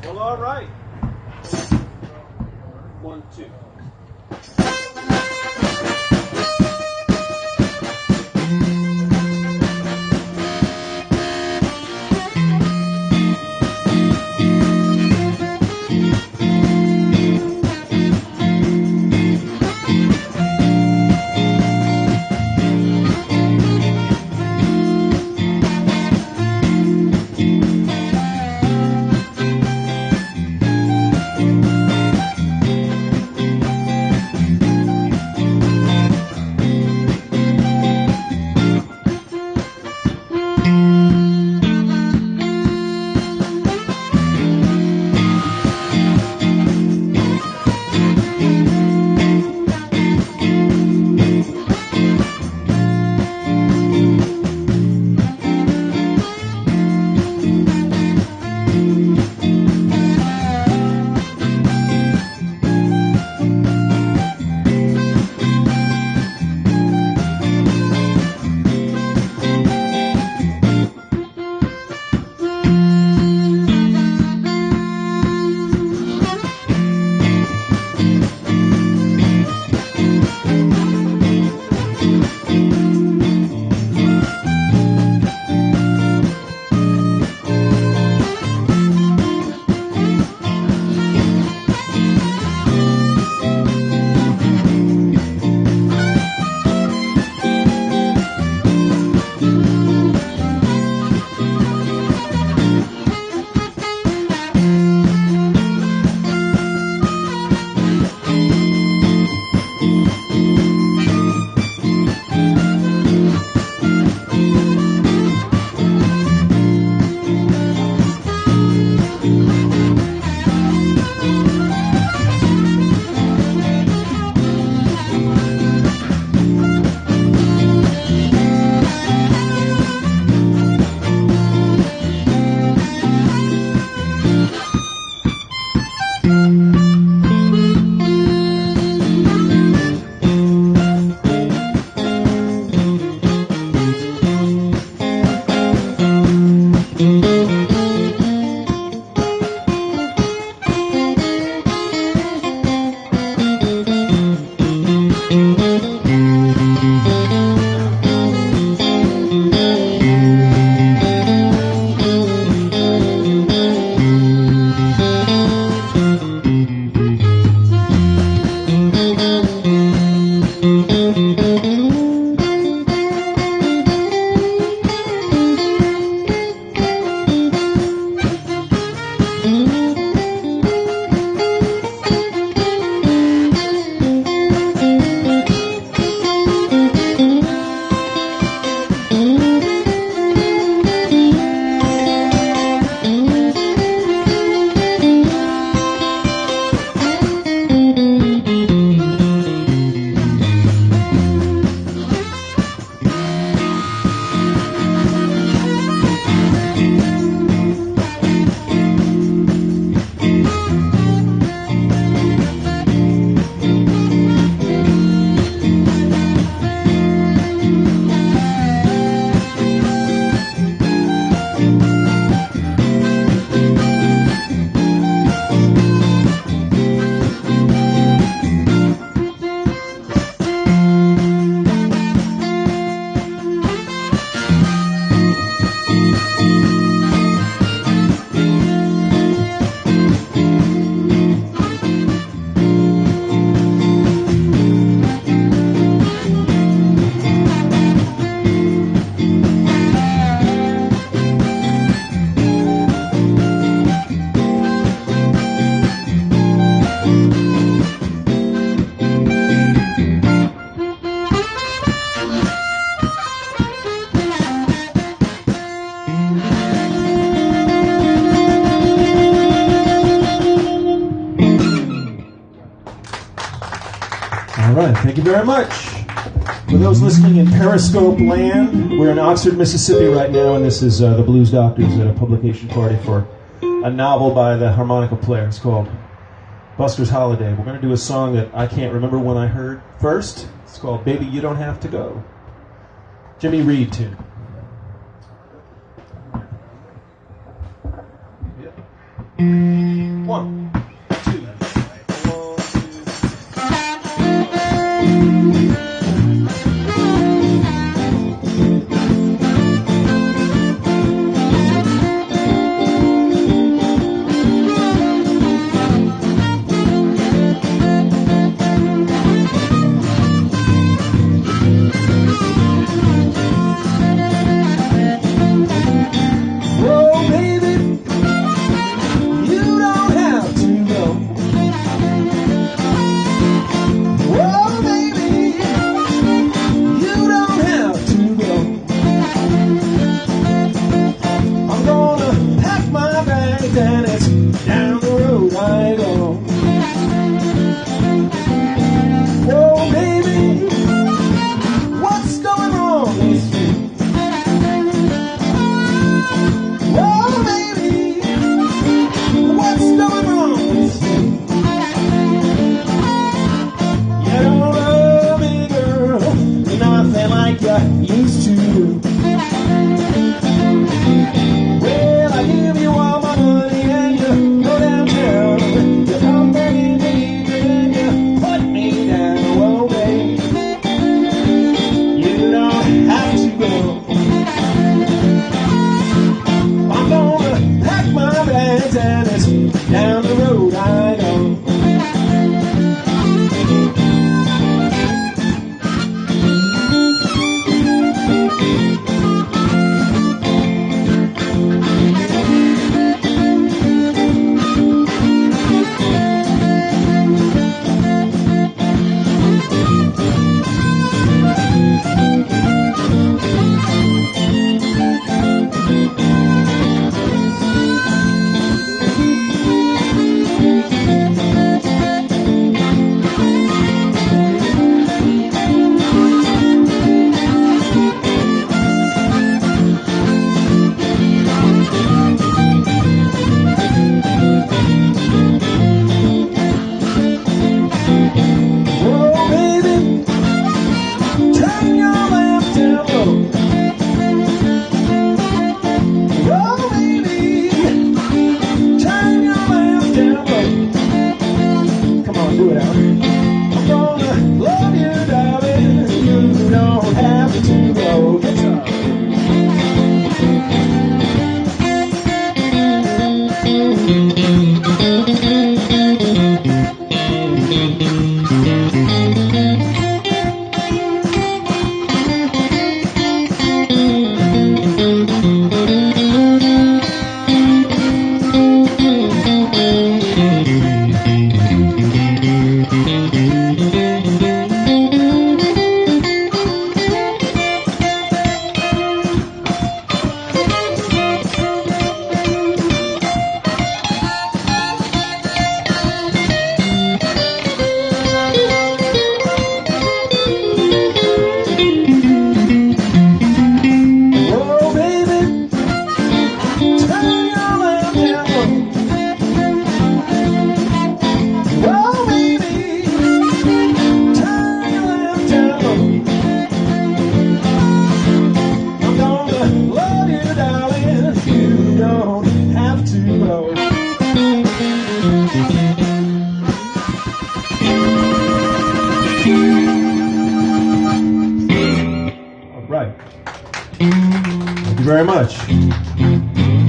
Well, all right. 1, 2. All right, thank you very much. For those listening in Periscope land, we're in Oxford, Mississippi right now, and this is the Blues Doctors publication party for a novel by the harmonica player. It's called Busker's Holiday. We're going to do a song that I can't remember when I heard first. It's called Baby You Don't Have to Go. Jimmy Reed tune. Yeah. One, two. Very much.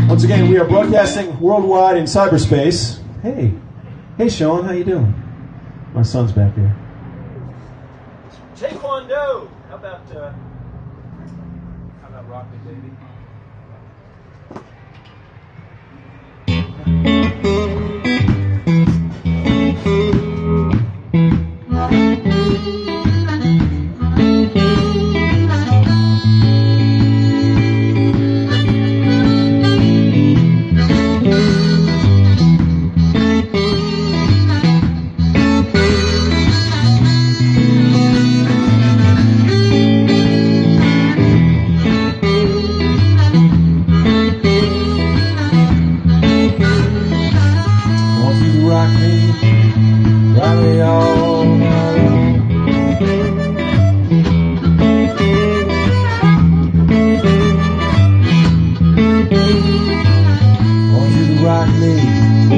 Once again, we are broadcasting worldwide in cyberspace. Hey, Sean, how you doing? My son's back here. Taekwondo. How about Rock Me, Baby? rock me.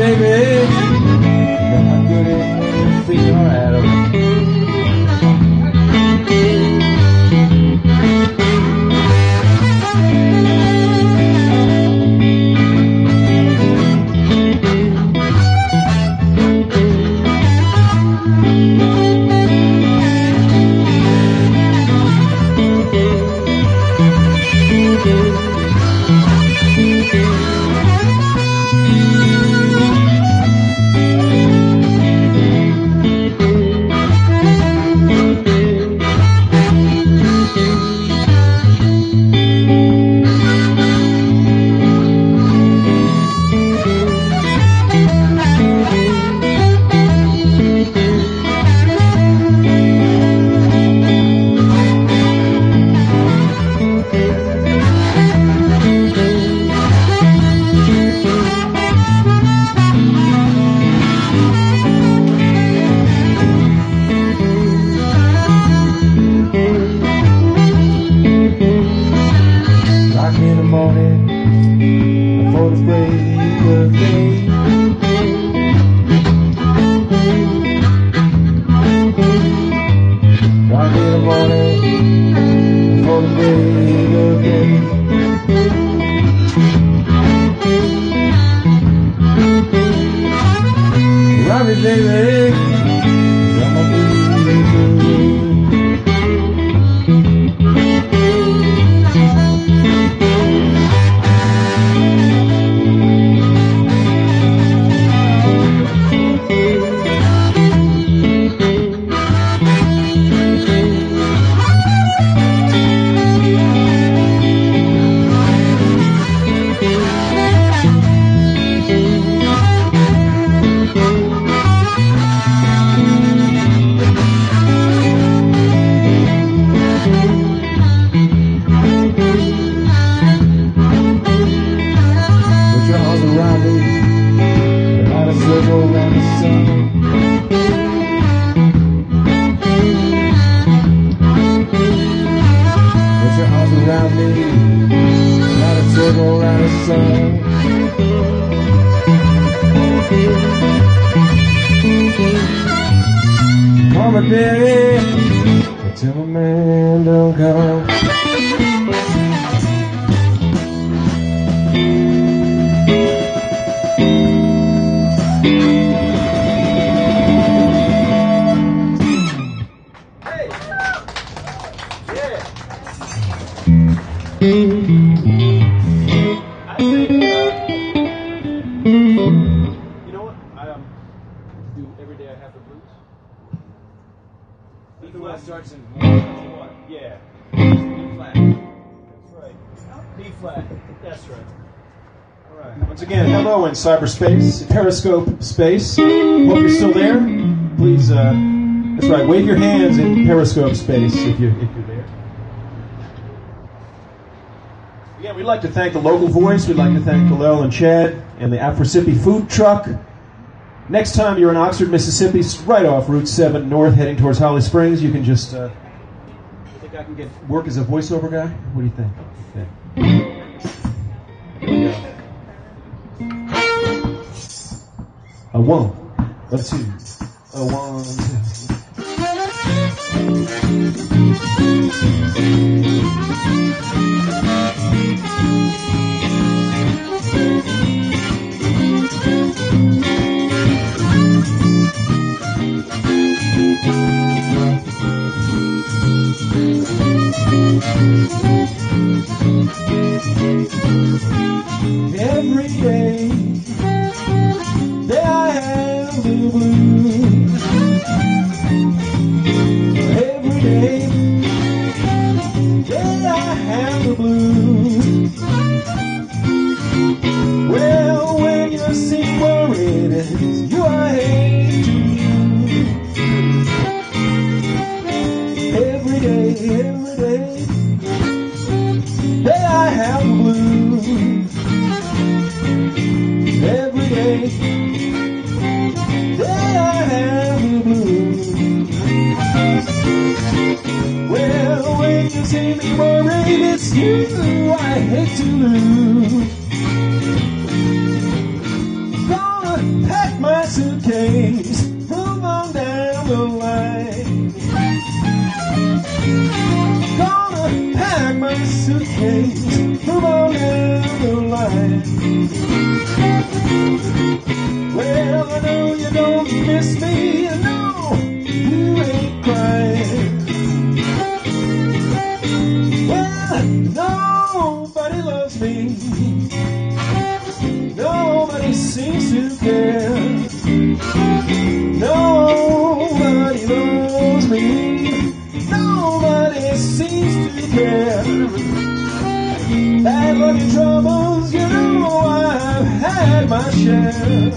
baby. How good it feels, Adam. Cyberspace, Periscope space. Hope you're still there. Please, that's right, wave your hands in Periscope space if you're there. Again, we'd like to thank the local voice. We'd like to thank Hillel and Chad and the Afrissippi food truck. Next time you're in Oxford, Mississippi, right off Route 7 north, heading towards Holly Springs, you can just, you think I can get work as a voiceover guy? What do you think? Here we go. A 1, a 2, a 1, 2. Every day that I have the blues. Every day that I have the blues. Well, when you see where it is, you I hate to lose. Every day that I have the blues. Every day that I have the blues. Well, when you see me worried, it's you I hate to lose. Gonna pack my suitcase, move on down the line. Gonna pack my suitcase, move on down the line. Well, I know you don't miss me, I know you ain't crying. Well, nobody loves me, nobody seems to care. Nobody loves me, nobody seems to care. Bad luck and troubles, you know I've had my share.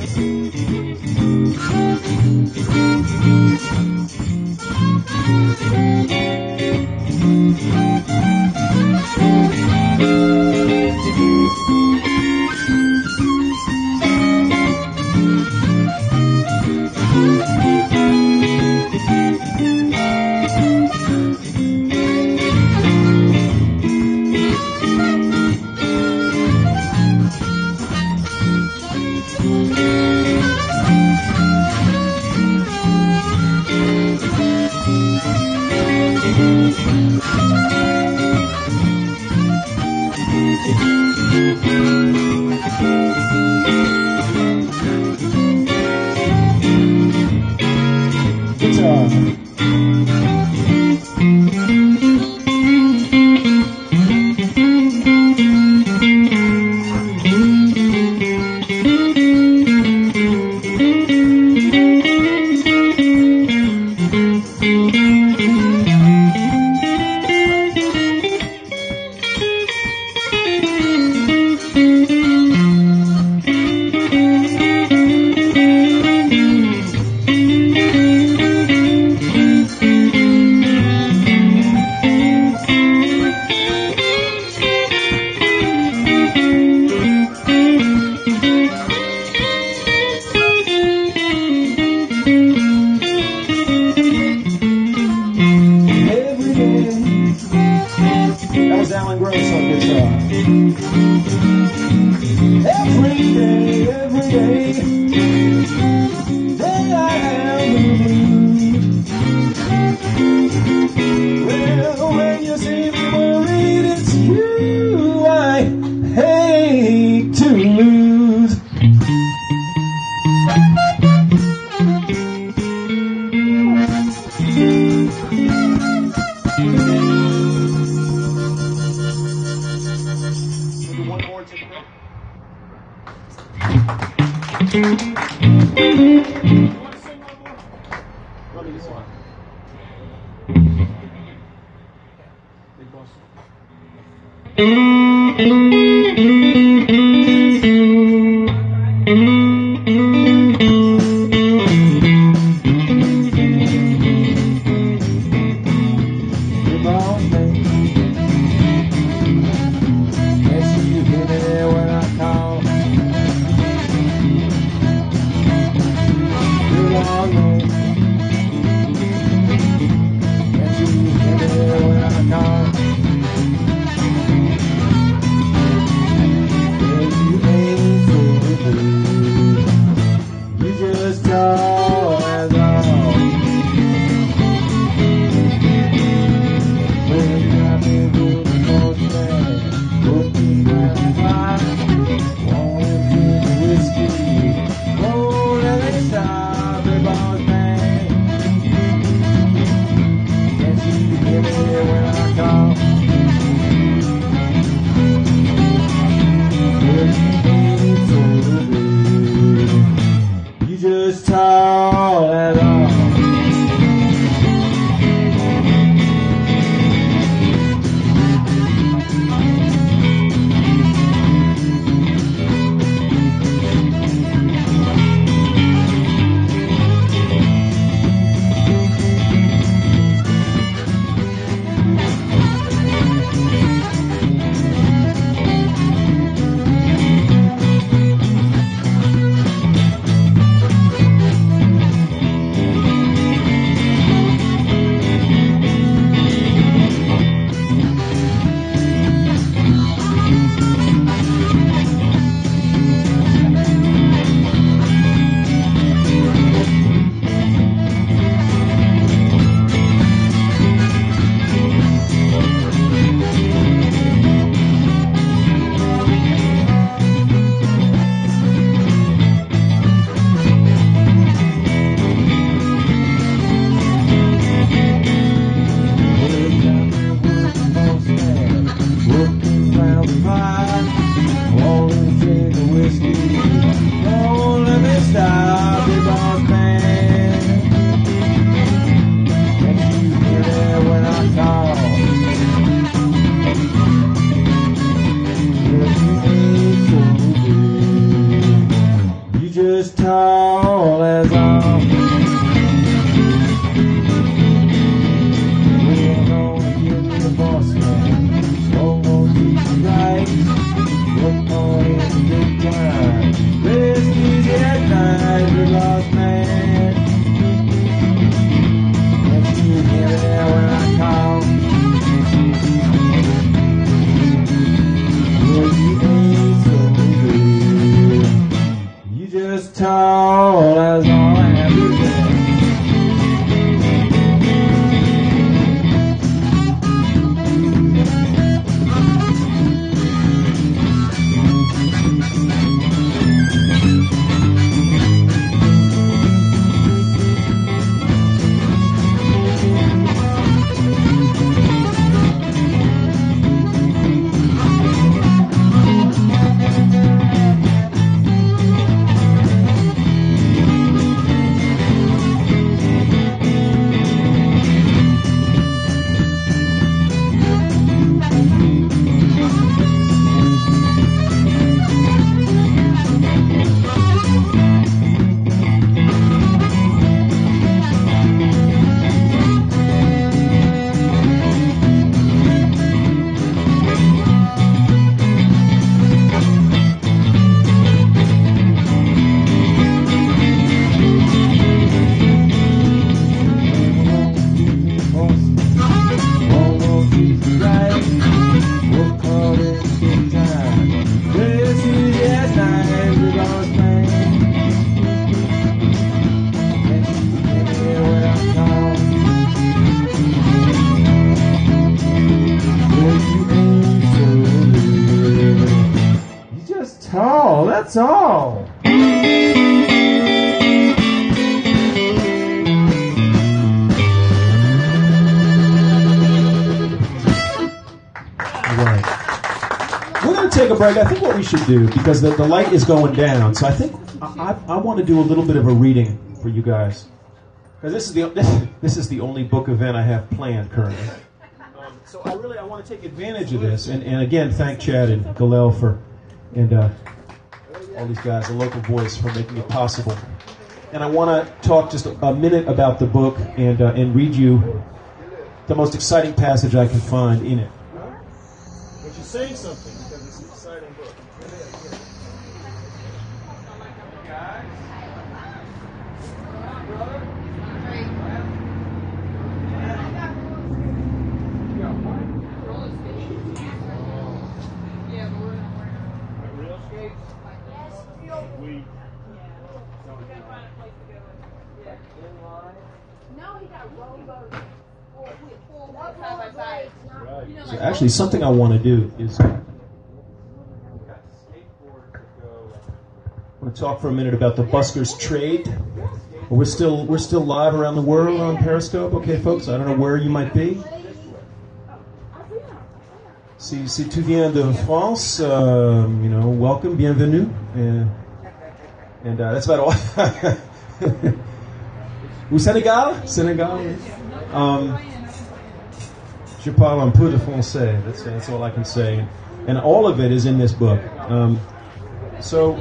tall as all. We're gonna give me a Busker. Almost easy right. Work hard in the big time. Rest easy at night. The lost man. And you hear there when I call. Well, you ain't so good. You just tall as all I have to say. That's all. Right. We're going to take a break. I think what we should do, because the light is going down, so I think I want to do a little bit of a reading for you guys. Because this is the only book event I have planned currently. So I want to take advantage of this. And again, thank Chad and Galel for, and all these guys, the local voice, for making it possible. And I want to talk just a minute about the book and read you the most exciting passage I can find in it. Which is saying something, because it's an exciting book. So actually, something I want to do is I want to talk for a minute about the Busker's trade. We're still live around the world on Periscope, okay, folks? I don't know where you might be. Si tu viens de France, welcome, bienvenue, and that's about all. Ou Senegal? Je parle un peu de français. That's all I can say. And all of it is in this book. So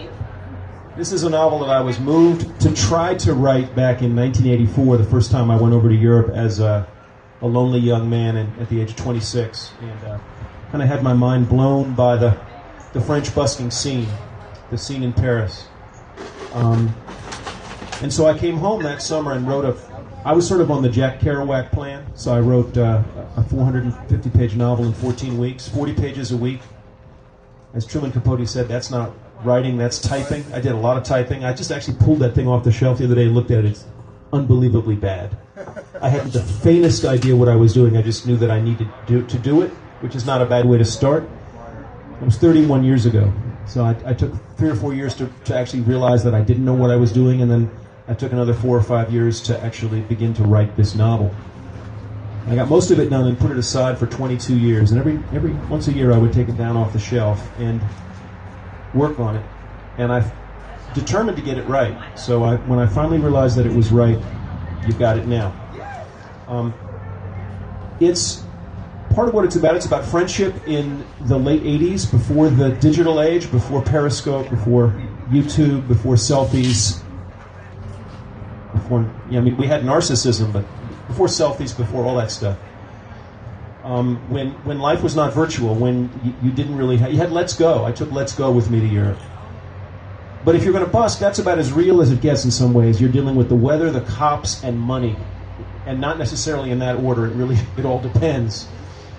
this is a novel that I was moved to try to write back in 1984, the first time I went over to Europe as a lonely young man at the age of 26. And kind of had my mind blown by the French busking scene, the scene in Paris. And so I came home that summer and wrote I was sort of on the Jack Kerouac plan, so I wrote a 450-page novel in 14 weeks, 40 pages a week. As Truman Capote said, that's not writing, that's typing. I did a lot of typing. I just actually pulled that thing off the shelf the other day and looked at it. It's unbelievably bad. I hadn't the faintest idea what I was doing. I just knew that I needed to do it, which is not a bad way to start. It was 31 years ago. So I took 3 or 4 years to actually realize that I didn't know what I was doing, and then I took another 4 or 5 years to actually begin to write this novel. I got most of it done and put it aside for 22 years, and every once a year I would take it down off the shelf and work on it, and I determined to get it right. So when I finally realized that it was right, you got it now. It's part of what it's about. It's about friendship in the late 80s, before the digital age, before Periscope, before YouTube, before selfies. before, we had narcissism, but before selfies, before all that stuff. When life was not virtual, when you didn't really you had Let's Go. I took Let's Go with me to Europe. But if you're going to busk, that's about as real as it gets in some ways. You're dealing with the weather, the cops, and money. And not necessarily in that order. It all depends.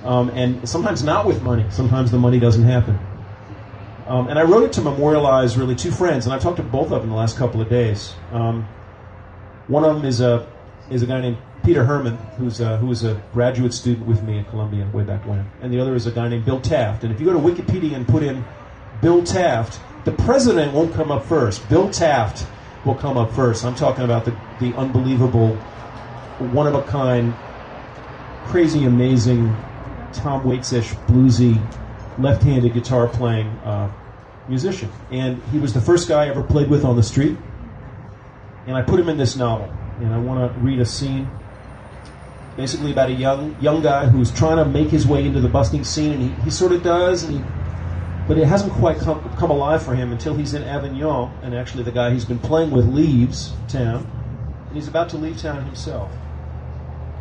And sometimes not with money. Sometimes the money doesn't happen. And I wrote it to memorialize really two friends, and I've talked to both of them the last couple of days. One of them is a guy named Peter Herman, who was a graduate student with me at Columbia way back when. And the other is a guy named Bill Taft. And if you go to Wikipedia and put in Bill Taft, the president won't come up first. Bill Taft will come up first. I'm talking about the unbelievable, one-of-a-kind, crazy, amazing, Tom Waits-ish, bluesy, left-handed guitar-playing musician. And he was the first guy I ever played with on the street. And I put him in this novel. And I want to read a scene basically about a young guy who's trying to make his way into the busking scene, and he sort of does, but it hasn't quite come alive for him until he's in Avignon, and actually the guy he's been playing with leaves town, and he's about to leave town himself.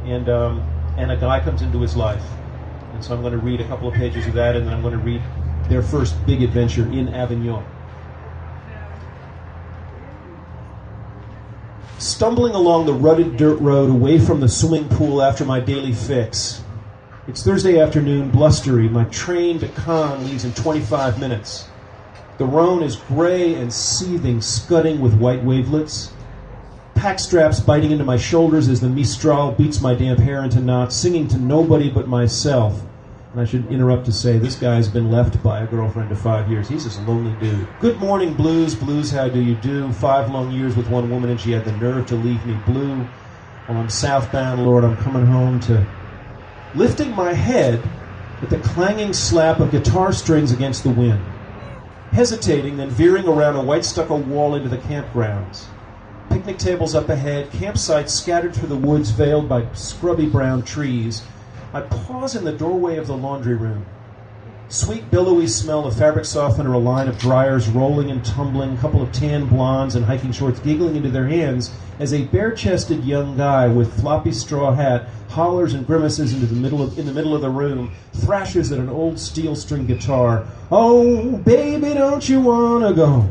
And a guy comes into his life. And so I'm going to read a couple of pages of that, and then I'm going to read their first big adventure in Avignon. Stumbling along the rutted dirt road away from the swimming pool after my daily fix. It's Thursday afternoon, blustery. My train to Cannes leaves in 25 minutes. The Rhone is gray and seething, scudding with white wavelets. Pack straps biting into my shoulders as the Mistral beats my damp hair into knots, singing to nobody but myself. And I should interrupt to say, this guy's been left by a girlfriend of 5 years. He's this lonely dude. Good morning, blues. Blues, how do you do? 5 long years with one woman, and she had the nerve to leave me blue. While I'm southbound, Lord, I'm coming home to... Lifting my head at the clanging slap of guitar strings against the wind. Hesitating, then veering around a white stucco wall into the campgrounds. Picnic tables up ahead, campsites scattered through the woods veiled by scrubby brown trees. I pause in the doorway of the laundry room. Sweet, billowy smell of fabric softener, a line of dryers rolling and tumbling, a couple of tan blondes in hiking shorts giggling into their hands as a bare-chested young guy with floppy straw hat hollers and grimaces in the middle of the room, thrashes at an old steel string guitar. Oh, baby, don't you wanna go?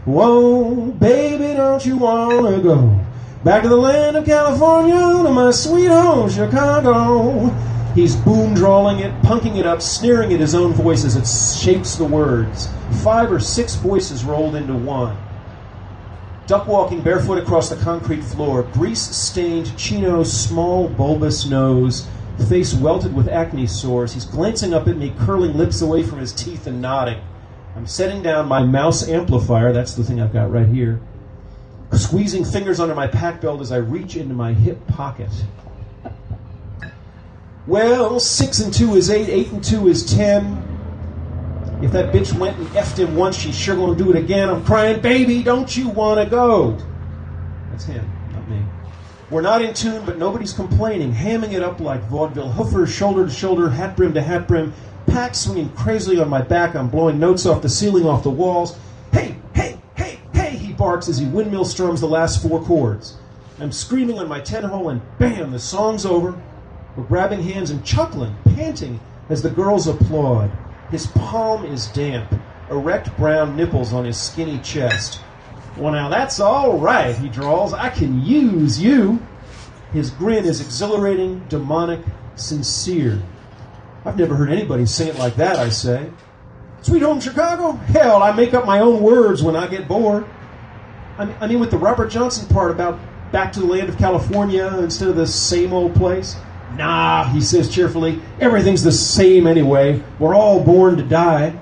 Whoa, baby, don't you wanna go back to the land of California, to my sweet home, Chicago? He's boom-drawling it, punking it up, sneering at his own voice as it shapes the words. 5 or 6 voices rolled into one. Duck-walking barefoot across the concrete floor, grease-stained chino's small, bulbous nose, face welted with acne sores. He's glancing up at me, curling lips away from his teeth and nodding. I'm setting down my mouse amplifier, that's the thing I've got right here, squeezing fingers under my pack belt as I reach into my hip pocket. Well, 6 and 2 is 8, 8 and 2 is 10. If that bitch went and effed him once, she's sure gonna do it again. I'm crying, baby, don't you wanna go? That's him, not me. We're not in tune, but nobody's complaining, hamming it up like vaudeville hoofers, shoulder to shoulder, hat brim to hat brim, pack swinging crazily on my back. I'm blowing notes off the ceiling, off the walls. Hey, hey, hey, hey, he barks as he windmill strums the last 4 chords. I'm screaming on my 10-hole, and bam, the song's over. We're grabbing hands and chuckling, panting, as the girls applaud. His palm is damp, erect brown nipples on his skinny chest. Well, now that's all right, he drawls. I can use you. His grin is exhilarating, demonic, sincere. I've never heard anybody sing it like that, I say. Sweet home Chicago? Hell, I make up my own words when I get bored. I mean with the Robert Johnson part about back to the land of California instead of the same old place. Nah, he says cheerfully, everything's the same anyway. We're all born to die.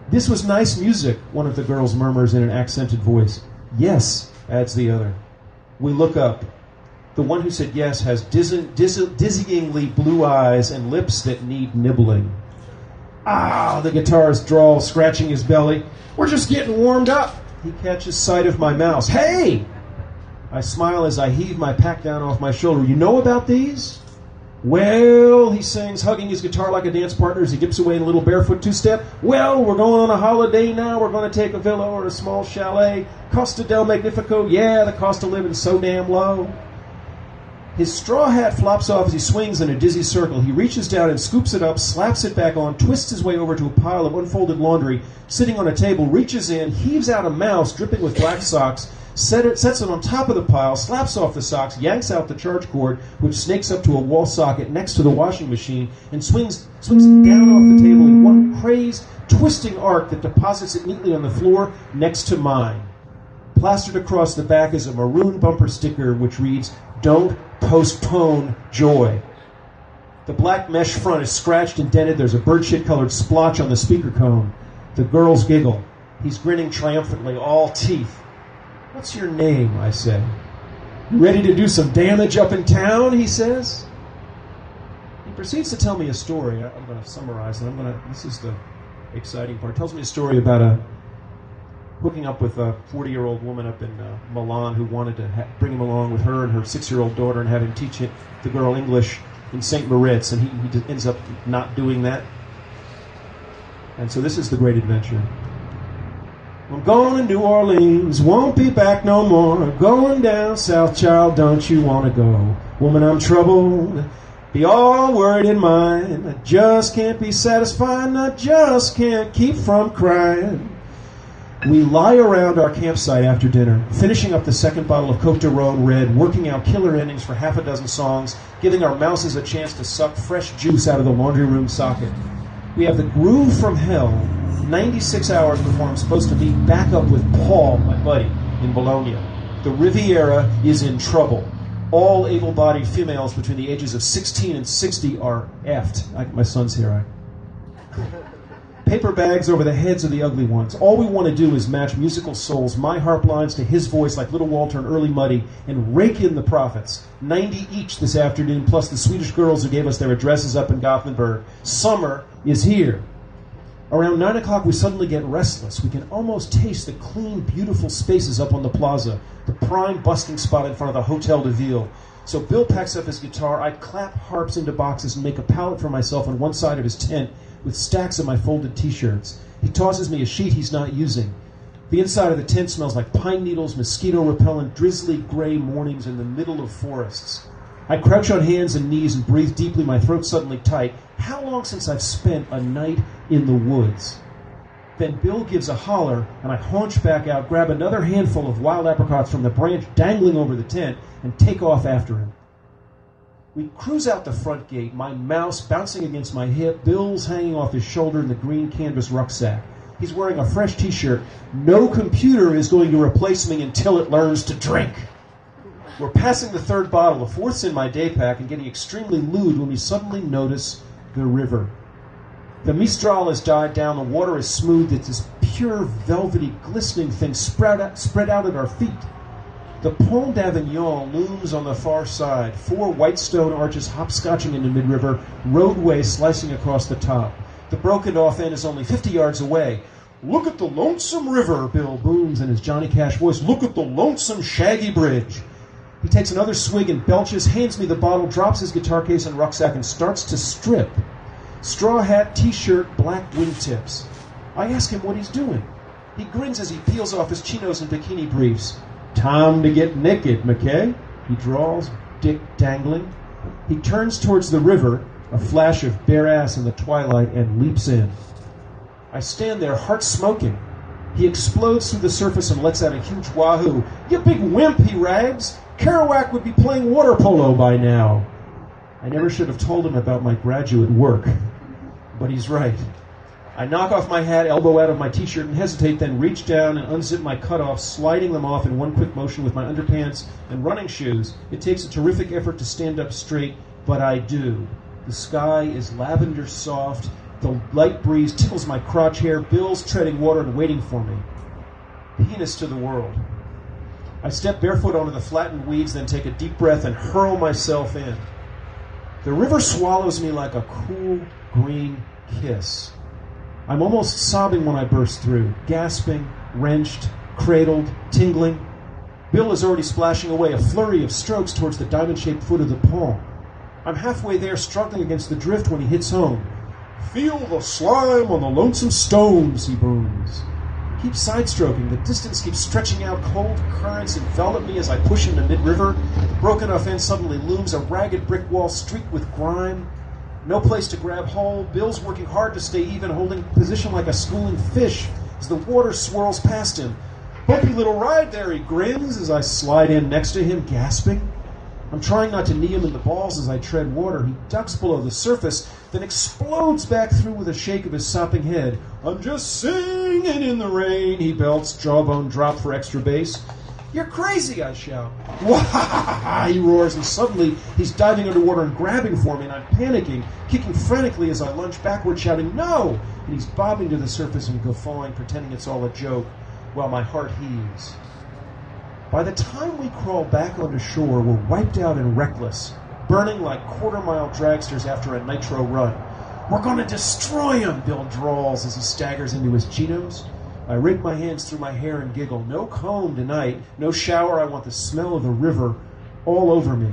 This was nice music, one of the girls murmurs in an accented voice. Yes, adds the other. We look up. The one who said yes has dizzyingly blue eyes and lips that need nibbling. Ah, the guitarist drawls, scratching his belly. We're just getting warmed up. He catches sight of my mouse. Hey! I smile as I heave my pack down off my shoulder. You know about these? Well, he sings, hugging his guitar like a dance partner as he dips away in a little barefoot 2-step. Well, we're going on a holiday now. We're going to take a villa or a small chalet. Costa del Magnifico, yeah, the cost of living's so damn low. His straw hat flops off as he swings in a dizzy circle. He reaches down and scoops it up, slaps it back on, twists his way over to a pile of unfolded laundry sitting on a table, reaches in, heaves out a mouse dripping with black socks, sets it on top of the pile, slaps off the socks, yanks out the charge cord, which snakes up to a wall socket next to the washing machine, and swings it down off the table in one crazed, twisting arc that deposits it neatly on the floor next to mine. Plastered across the back is a maroon bumper sticker which reads, "Don't postpone joy." The black mesh front is scratched and dented. There's a birdshit-colored splotch on the speaker cone. The girls giggle. He's grinning triumphantly, all teeth. "What's your name?" I say. "You ready to do some damage up in town?" he says. He proceeds to tell me a story. I'm going to summarize it. This is the exciting part. He tells me a story about hooking up with a 40-year-old woman up in Milan who wanted to bring him along with her and her 6-year-old daughter and have him teach the girl English in St. Moritz, and he ends up not doing that. And so this is the great adventure. "I'm going to New Orleans, won't be back no more. Going down south, child, don't you want to go? Woman, I'm troubled, be all worried in mind. I just can't be satisfied, and I just can't keep from crying." We lie around our campsite after dinner, finishing up the second bottle of Côte de Rhône Red, working out killer endings for half a dozen songs, giving our mouses a chance to suck fresh juice out of the laundry room socket. We have the groove from hell, 96 hours before I'm supposed to meet back up with Paul, my buddy, in Bologna. The Riviera is in trouble. All able-bodied females between the ages of 16 and 60 are effed. My son's here. Paper bags over the heads of the ugly ones. All we want to do is match musical souls, my harp lines to his voice like Little Walter and Early Muddy, and rake in the profits. 90 each this afternoon, plus the Swedish girls who gave us their addresses up in Gothenburg. Summer is here. Around 9 o'clock, we suddenly get restless. We can almost taste the clean, beautiful spaces up on the plaza, the prime busking spot in front of the Hotel de Ville. So Bill packs up his guitar, I clap harps into boxes and make a pallet for myself on one side of his tent with stacks of my folded t-shirts. He tosses me a sheet he's not using. The inside of the tent smells like pine needles, mosquito repellent, drizzly gray mornings in the middle of forests. I crouch on hands and knees and breathe deeply, my throat suddenly tight. How long since I've spent a night in the woods? Then Bill gives a holler, and I haunch back out, grab another handful of wild apricots from the branch dangling over the tent, and take off after him. We cruise out the front gate, my mouse bouncing against my hip, Bill's hanging off his shoulder in the green canvas rucksack. He's wearing a fresh t-shirt. No computer is going to replace me until it learns to drink. We're passing the third bottle, the fourth's in my day pack, and getting extremely lewd when we suddenly notice the river. The Mistral has died down, the water is smooth, it's this pure, velvety, glistening thing spread out at our feet. The Pont d'Avignon looms on the far side, 4 white stone arches hopscotching into mid-river, roadway slicing across the top. The broken-off end is only 50 yards away. "Look at the lonesome river," Bill booms in his Johnny Cash voice. "Look at the lonesome shaggy bridge." He takes another swig and belches, hands me the bottle, drops his guitar case and rucksack, and starts to strip. Straw hat, t-shirt, black wingtips. I ask him what he's doing. He grins as he peels off his chinos and bikini briefs. "Time to get naked, McKay," he drawls, dick dangling. He turns towards the river, a flash of bare ass in the twilight, and leaps in. I stand there, heart smoking. He explodes through the surface and lets out a huge wahoo. "You big wimp," he rags. "Kerouac would be playing water polo by now." I never should have told him about my graduate work, but he's right. I knock off my hat, elbow out of my t-shirt, and hesitate, then reach down and unzip my cutoffs, sliding them off in one quick motion with my underpants and running shoes. It takes a terrific effort to stand up straight, but I do. The sky is lavender soft. The light breeze tickles my crotch hair. Bill's treading water and waiting for me. Penis to the world. I step barefoot onto the flattened weeds, then take a deep breath and hurl myself in. The river swallows me like a cool, green kiss. I'm almost sobbing when I burst through, gasping, wrenched, cradled, tingling. Bill is already splashing away, a flurry of strokes towards the diamond-shaped foot of the pond. I'm halfway there, struggling against the drift when he hits home. "Feel the slime on the lonesome stones," he booms. keeps side-stroking. The distance keeps stretching out. Cold currents envelop me as I push into mid-river. The broken off end suddenly looms, a ragged brick wall streaked with grime. No place to grab hold. Bill's working hard to stay even, holding position like a schooling fish as the water swirls past him. Bumpy little ride there, he grins as I slide in next to him, gasping. I'm trying not to knee him in the balls as I tread water. He ducks below the surface, then explodes back through with a shake of his sopping head. I'm just singing in the rain, he belts, jawbone drop for extra bass. You're crazy, I shout. Wah! He roars, and suddenly he's diving underwater and grabbing for me, and I'm panicking, kicking frantically as I lunge backward, shouting, no! And he's bobbing to the surface and guffawing, pretending it's all a joke, while my heart heaves. By the time we crawl back onto shore, we're wiped out and reckless, burning like quarter-mile dragsters after a nitro run. We're going to destroy him, Bill drawls as he staggers into his Cheetos. I rake my hands through my hair and giggle. No comb tonight, no shower. I want the smell of the river all over me.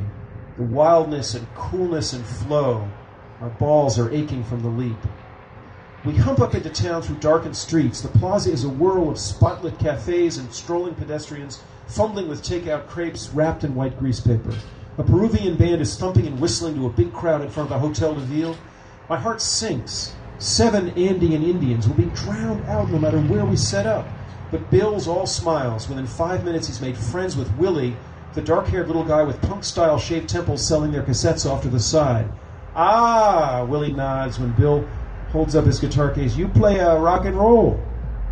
The wildness and coolness and flow. My balls are aching from the leap. We hump up into town through darkened streets. The plaza is a whirl of spotlit cafes and strolling pedestrians fumbling with takeout crepes wrapped in white grease paper. A Peruvian band is thumping and whistling to a big crowd in front of the Hotel de Ville. My heart sinks. 7 Andean Indians will be drowned out no matter where we set up. But Bill's all smiles. Within 5 minutes, he's made friends with Willie, the dark-haired little guy with punk-style shaved temples selling their cassettes off to the side. Ah, Willie nods when Bill holds up his guitar case. You play rock and roll.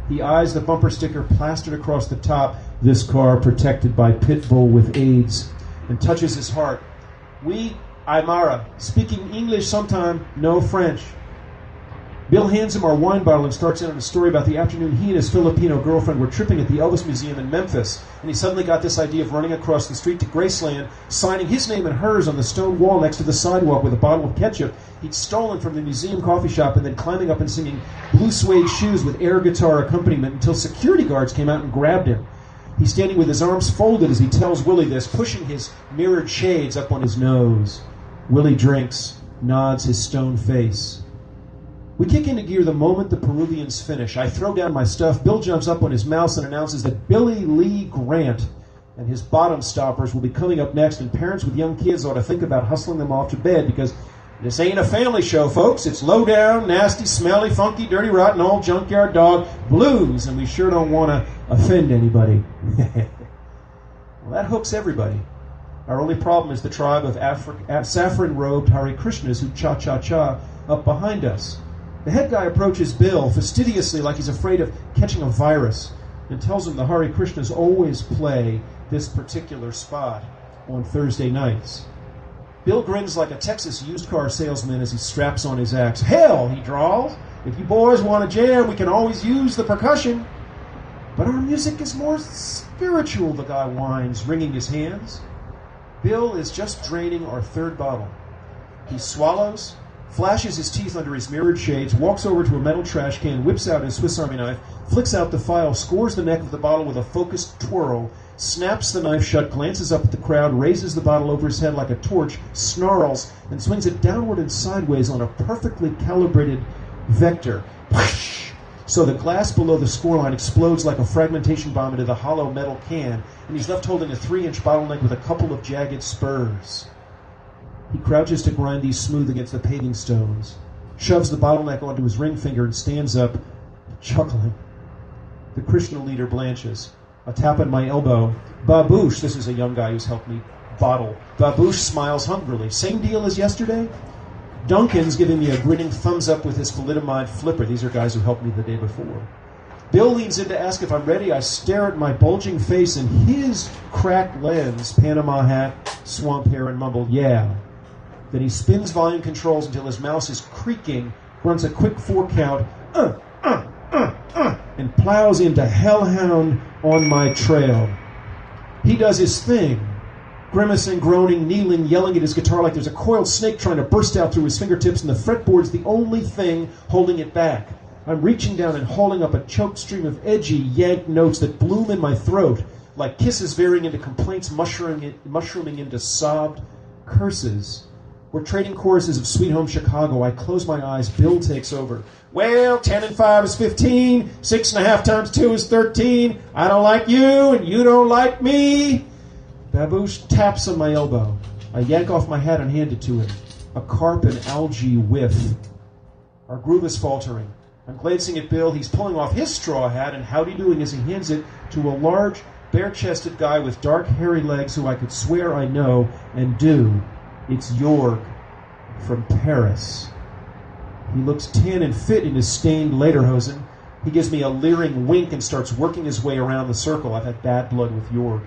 He eyes the bumper sticker plastered across the top, this car protected by Pitbull with AIDS, and touches his heart. We, Aymara, speaking English sometime, no French. Bill hands him our wine bottle and starts in on a story about the afternoon he and his Filipino girlfriend were tripping at the Elvis Museum in Memphis, and he suddenly got this idea of running across the street to Graceland, signing his name and hers on the stone wall next to the sidewalk with a bottle of ketchup he'd stolen from the museum coffee shop, and then climbing up and singing Blue Suede Shoes with air guitar accompaniment until security guards came out and grabbed him. He's standing with his arms folded as he tells Willie this, pushing his mirrored shades up on his nose. Willie drinks, nods his stone face. We kick into gear the moment the Peruvians finish. I throw down my stuff. Bill jumps up on his mouse and announces that Billy Lee Grant and his bottom stoppers will be coming up next, and parents with young kids ought to think about hustling them off to bed, because this ain't a family show, folks. It's low down, nasty, smelly, funky, dirty, rotten, old junkyard dog blues, and we sure don't want to offend anybody. Well, that hooks everybody. Our only problem is the tribe of saffron-robed Hare Krishnas who cha-cha-cha up behind us. The head guy approaches Bill fastidiously like he's afraid of catching a virus and tells him the Hare Krishnas always play this particular spot on Thursday nights. Bill grins like a Texas used car salesman as he straps on his axe. Hell, he drawls, if you boys want to jam, we can always use the percussion. But our music is more spiritual, the guy whines, wringing his hands. Bill is just draining our third bottle. He swallows, flashes his teeth under his mirrored shades, walks over to a metal trash can, whips out his Swiss Army knife, flicks out the file, scores the neck of the bottle with a focused twirl, snaps the knife shut, glances up at the crowd, raises the bottle over his head like a torch, snarls, and swings it downward and sideways on a perfectly calibrated vector. So the glass below the scoreline explodes like a fragmentation bomb into the hollow metal can, and he's left holding a 3-inch bottleneck with a couple of jagged spurs. He crouches to grind these smooth against the paving stones, shoves the bottleneck onto his ring finger, and stands up, chuckling. The Krishna leader blanches. A tap on my elbow. Baboosh, this is a young guy who's helped me bottle. Baboosh smiles hungrily. Same deal as yesterday? Duncan's giving me a grinning thumbs up with his thalidomide flipper. These are guys who helped me the day before. Bill leans in to ask if I'm ready. I stare at my bulging face and his cracked lens, Panama hat, swamp hair, and mumble, yeah. Then he spins volume controls until his mouse is creaking, runs a quick 4 count, and plows into Hellhound on my trail. He does his thing, grimacing, groaning, kneeling, yelling at his guitar like there's a coiled snake trying to burst out through his fingertips, and the fretboard's the only thing holding it back. I'm reaching down and hauling up a choked stream of edgy, yanked notes that bloom in my throat, like kisses veering into complaints, mushrooming into sobbed curses. We're trading choruses of Sweet Home Chicago. I close my eyes. Bill takes over. Well, 10 and 5 is 15. 6.5 times 2 is 13. I don't like you, and you don't like me. Baboosh taps on my elbow. I yank off my hat and hand it to him. A carp and algae whiff. Our groove is faltering. I'm glancing at Bill. He's pulling off his straw hat and howdy-doing as he hands it to a large, bare-chested guy with dark, hairy legs who I could swear I know and do. It's Jorg from Paris. He looks tan and fit in his stained lederhosen. He gives me a leering wink and starts working his way around the circle. I've had bad blood with Jorg.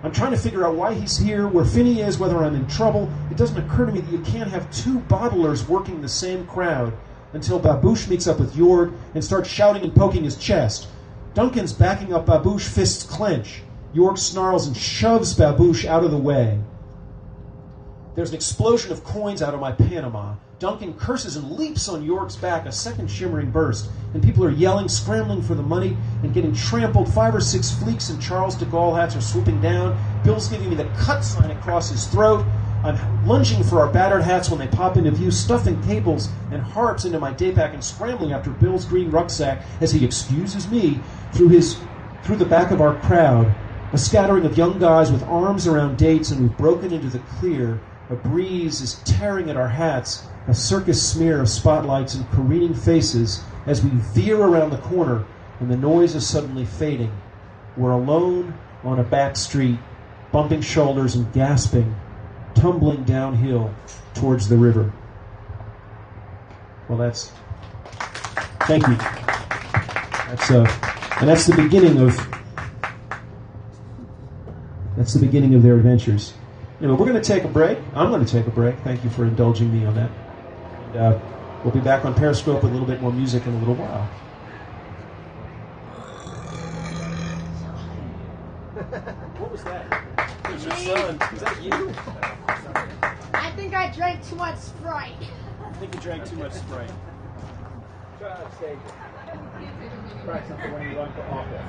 I'm trying to figure out why he's here, where Finney is, whether I'm in trouble. It doesn't occur to me that you can't have two bottlers working the same crowd, until Baboosh meets up with Jorg and starts shouting and poking his chest. Duncan's backing up Baboosh, fists clench. Jorg snarls and shoves Baboosh out of the way. There's an explosion of coins out of my Panama. Duncan curses and leaps on Jorg's back, a second shimmering burst, and people are yelling, scrambling for the money, and getting trampled. 5 or 6 fleeks and Charles de Gaulle hats are swooping down. Bill's giving me the cut sign across his throat. I'm lunging for our battered hats when they pop into view, stuffing cables and harps into my daypack and scrambling after Bill's green rucksack as he excuses me through the back of our crowd. A scattering of young guys with arms around dates, and we've broken into the clear. A breeze is tearing at our hats, a circus smear of spotlights and careening faces as we veer around the corner, and the noise is suddenly fading. We're alone on a back street, bumping shoulders and gasping, tumbling downhill towards the river. Well, thank you. That's the beginning of their adventures. Anyway, we're going to take a break. I'm going to take a break. Thank you for indulging me on that. And, we'll be back on Periscope with a little bit more music in a little while. What was that? It was your son. Was that you? I think I drank too much Sprite. I think you drank too much Sprite. Try something when you run for office.